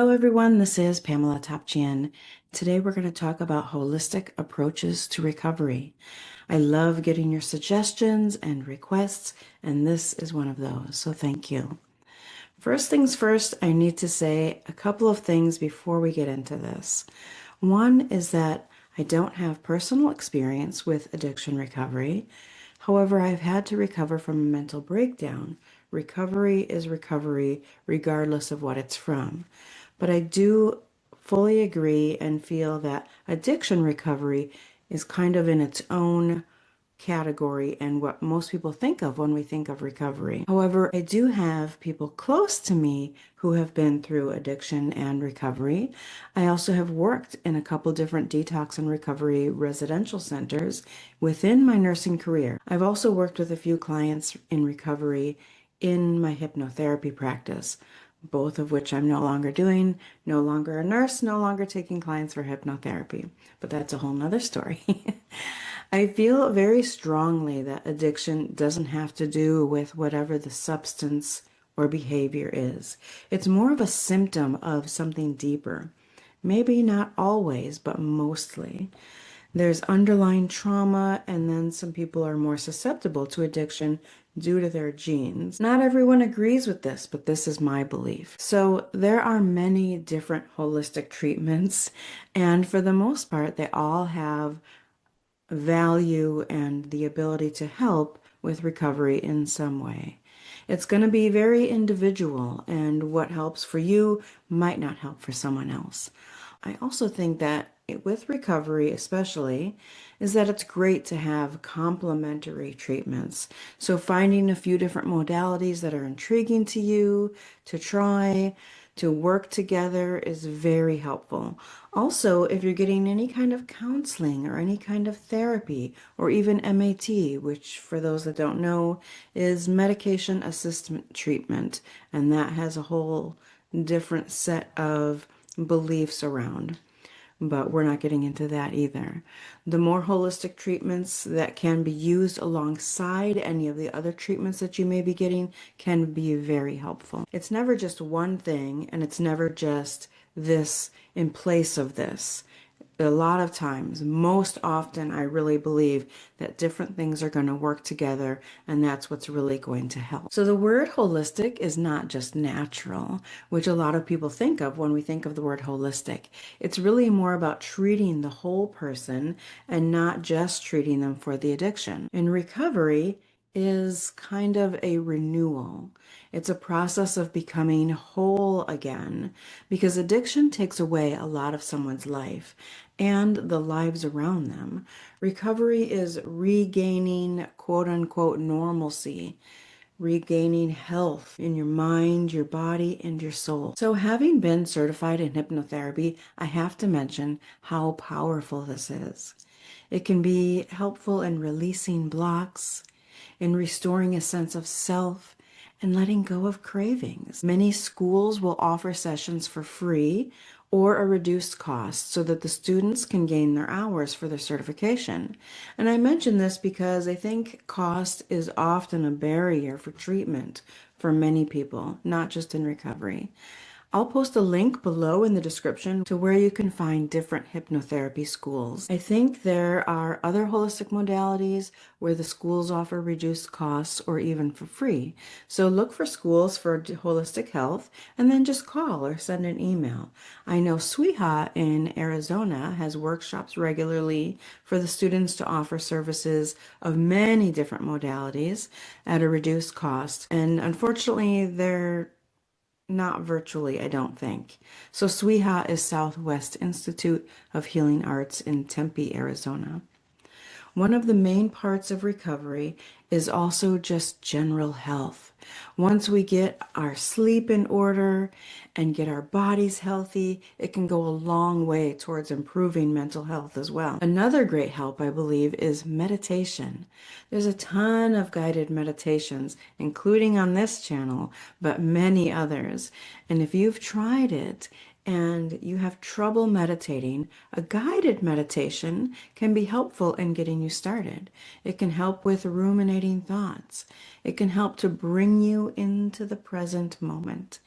Hello everyone, this is Pamela Topjian. Today we're going to talk about holistic approaches to recovery. I love getting your suggestions and requests, and this is one of those, so thank you. First things first, I need to say a couple of things before we get into this. One is that I don't have personal experience with addiction recovery. However, I've had to recover from a mental breakdown. Recovery is recovery regardless of what it's from. But I do fully agree and feel that addiction recovery is kind of in its own category and what most people think of when we think of recovery. However, I do have people close to me who have been through addiction and recovery. I also have worked in a couple different detox and recovery residential centers within my nursing career. I've also worked with a few clients in recovery in my hypnotherapy practice, both of which I'm no longer doing, no longer a nurse, no longer taking clients for hypnotherapy. But that's a whole nother story. I feel very strongly that addiction doesn't have to do with whatever the substance or behavior is. It's more of a symptom of something deeper. Maybe not always, but mostly. There's underlying trauma, and then some people are more susceptible to addiction due to their genes. Not everyone agrees with this, but this is my belief. So there are many different holistic treatments, and for the most part, they all have value and the ability to help with recovery in some way. It's going to be very individual, and what helps for you might not help for someone else. I also think that with recovery especially, is that it's great to have complementary treatments. So finding a few different modalities that are intriguing to you to try, to work together is very helpful. Also, if you're getting any kind of counseling or any kind of therapy or even MAT, which for those that don't know is medication assisted treatment, and that has a whole different set of beliefs around. But we're not getting into that either. The more holistic treatments that can be used alongside any of the other treatments that you may be getting can be very helpful. It's never just one thing, and it's never just this in place of this. A lot of times, most often, I really believe that different things are going to work together, and that's what's really going to help. So the word holistic is not just natural, which a lot of people think of when we think of the word holistic. It's really more about treating the whole person and not just treating them for the addiction. In recovery is kind of a renewal. It's a process of becoming whole again, because addiction takes away a lot of someone's life and the lives around them. Recovery is regaining quote unquote normalcy, regaining health in your mind, your body, and your soul. So having been certified in hypnotherapy, I have to mention how powerful this is. It can be helpful in releasing blocks, in restoring a sense of self, and letting go of cravings. Many schools will offer sessions for free or a reduced cost so that the students can gain their hours for their certification. And I mention this because I think cost is often a barrier for treatment for many people, not just in recovery. I'll post a link below in the description to where you can find different hypnotherapy schools. I think there are other holistic modalities where the schools offer reduced costs or even for free. So look for schools for holistic health and then just call or send an email. I know Sweeha in Arizona has workshops regularly for the students to offer services of many different modalities at a reduced cost. And unfortunately, they're not virtually, I don't think. So Sweeha is Southwest Institute of Healing Arts in Tempe, Arizona. One of the main parts of recovery is also just general health. Once we get our sleep in order and get our bodies healthy, it can go a long way towards improving mental health as well. Another great help, I believe, is meditation. There's a ton of guided meditations, including on this channel, but many others. And if you've tried it and you have trouble meditating, a guided meditation can be helpful in getting you started. It can help with ruminating thoughts. It can help to bring you into the present moment.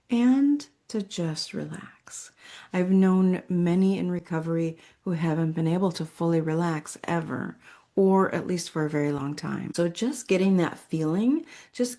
And to just relax. I've known many in recovery who haven't been able to fully relax ever, or at least for a very long time. So just getting that feeling, just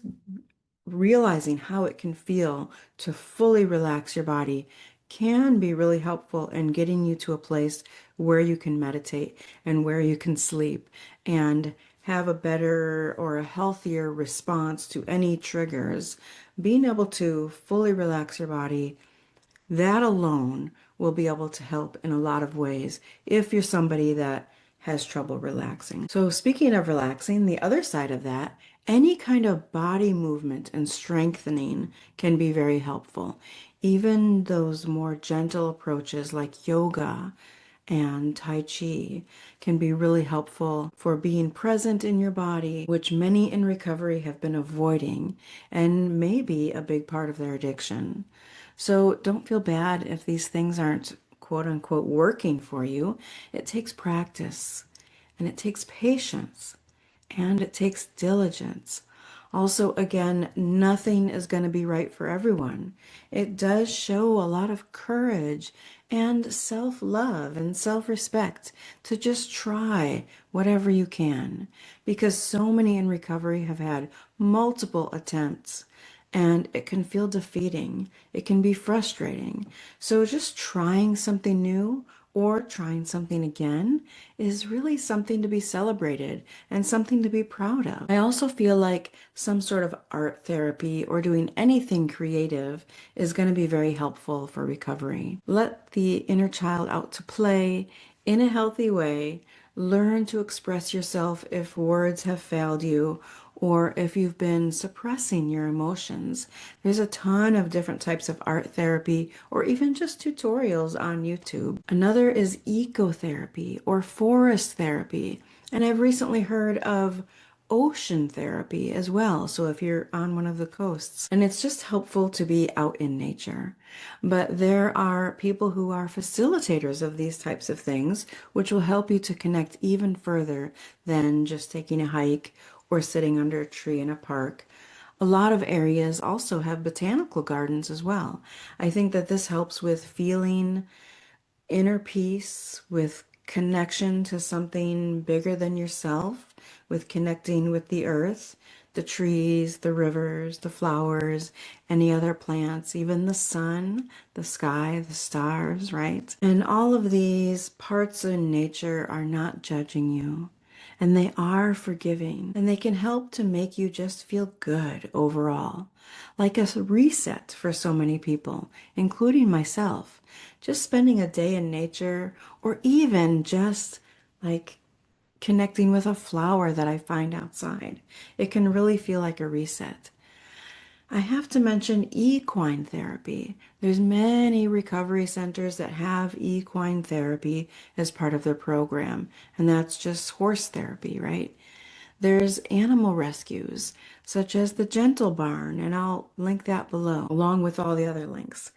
realizing how it can feel to fully relax your body can be really helpful in getting you to a place where you can meditate and where you can sleep and have a better or a healthier response to any triggers. Being able to fully relax your body, that alone will be able to help in a lot of ways if you're somebody that has trouble relaxing. So speaking of relaxing, the other side of that, any kind of body movement and strengthening can be very helpful. Even those more gentle approaches like yoga and Tai Chi can be really helpful for being present in your body, which many in recovery have been avoiding and may be a big part of their addiction. So don't feel bad if these things aren't quote unquote working for you. It takes practice and it takes patience and it takes diligence. Also, again, nothing is going to be right for everyone. It does show a lot of courage and self-love and self-respect to just try whatever you can, because so many in recovery have had multiple attempts and it can feel defeating. It can be frustrating. So just trying something new or trying something again is really something to be celebrated and something to be proud of. I also feel like some sort of art therapy or doing anything creative is going to be very helpful for recovery. Let the inner child out to play in a healthy way. Learn to express yourself if words have failed you or if you've been suppressing your emotions. There's a ton of different types of art therapy or even just tutorials on YouTube. Another is ecotherapy or forest therapy. And I've recently heard of ocean therapy as well. So if you're on one of the coasts, and it's just helpful to be out in nature. But there are people who are facilitators of these types of things, which will help you to connect even further than just taking a hike or sitting under a tree in a park. A lot of areas also have botanical gardens as well. I think that this helps with feeling inner peace, with connection to something bigger than yourself, with connecting with the earth, the trees, the rivers, the flowers, any other plants, even the sun, the sky, the stars, right? And all of these parts in nature are not judging you. And they are forgiving, and they can help to make you just feel good overall. Like a reset for so many people, including myself. Just spending a day in nature, or even just like connecting with a flower that I find outside. It can really feel like a reset. I have to mention equine therapy. There's many recovery centers that have equine therapy as part of their program, and that's just horse therapy, right? There's animal rescues, such as the Gentle Barn, and I'll link that below, along with all the other links.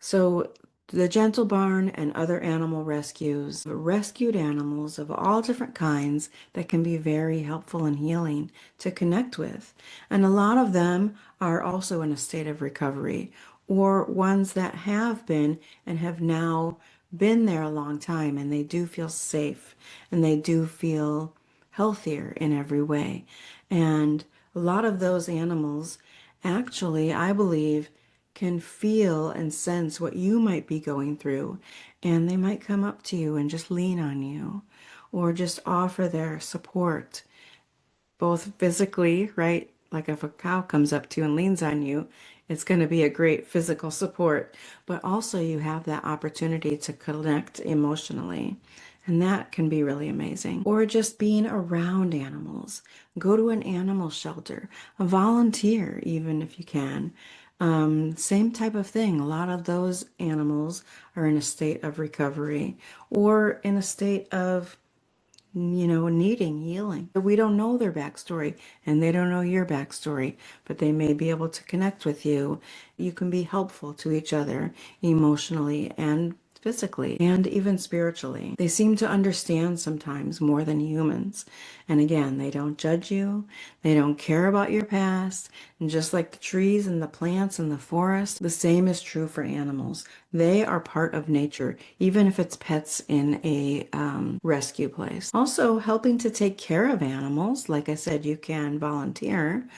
So the Gentle Barn and other animal rescues, rescued animals of all different kinds that can be very helpful and healing to connect with. And a lot of them are also in a state of recovery, or ones that have been and have now been there a long time, and they do feel safe and they do feel healthier in every way. And a lot of those animals actually, I believe, can feel and sense what you might be going through, and they might come up to you and just lean on you or just offer their support, both physically, right? Like if a cow comes up to you and leans on you, it's going to be a great physical support, but also you have that opportunity to connect emotionally. And that can be really amazing. Or just being around animals. Go to an animal shelter, a volunteer, even if you can. Same type of thing. A lot of those animals are in a state of recovery or in a state of needing healing. We don't know their backstory and they don't know your backstory, but they may be able to connect with you. You can be helpful to each other emotionally and physically and even spiritually. They seem to understand sometimes more than humans. And again, they don't judge you. They don't care about your past. And just like the trees and the plants and the forest, the same is true for animals. They are part of nature, even if it's pets in a rescue place. Also, helping to take care of animals, like I said, you can volunteer.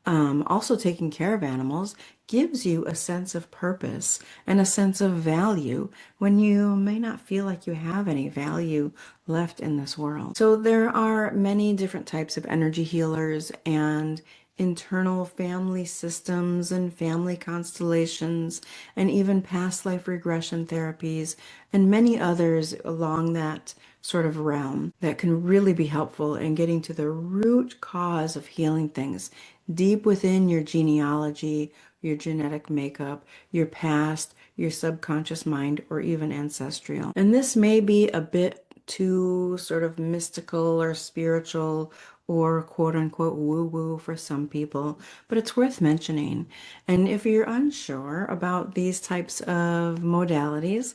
Also, taking care of animals gives you a sense of purpose and a sense of value when you may not feel like you have any value left in this world. So there are many different types of energy healers and internal family systems and family constellations and even past life regression therapies and many others along that sort of realm that can really be helpful in getting to the root cause of healing things deep within your genealogy, your genetic makeup, your past, your subconscious mind, or even ancestral. And this may be a bit too sort of mystical or spiritual or quote unquote woo woo for some people, but it's worth mentioning. And if you're unsure about these types of modalities,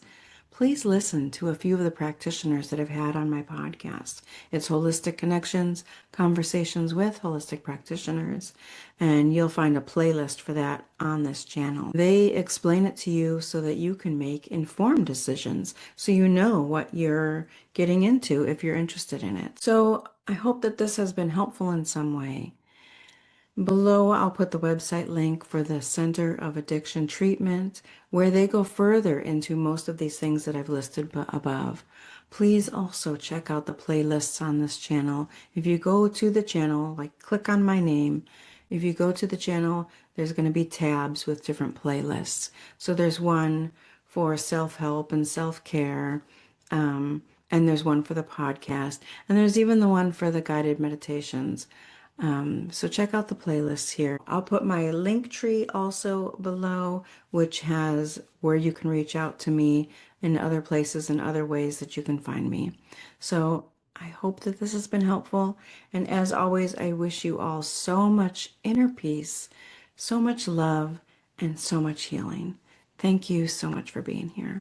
please listen to a few of the practitioners that I've had on my podcast. It's Holistic Connections, Conversations with Holistic Practitioners, and you'll find a playlist for that on this channel. They explain it to you so that you can make informed decisions, so you know what you're getting into if you're interested in it. So I hope that this has been helpful in some way. Below, I'll put the website link for the Center of Addiction Treatment, where they go further into most of these things that I've listed above. Please also check out the playlists on this channel. If you go to the channel, like click on my name, if you go to the channel, there's going to be tabs with different playlists. So there's one for self-help and self-care, and there's one for the podcast, and there's even the one for the guided meditations. So check out the playlists here. I'll put my Linktree also below, which has where you can reach out to me in other places and other ways that you can find me. So I hope that this has been helpful. And as always, I wish you all so much inner peace, so much love, and so much healing. Thank you so much for being here.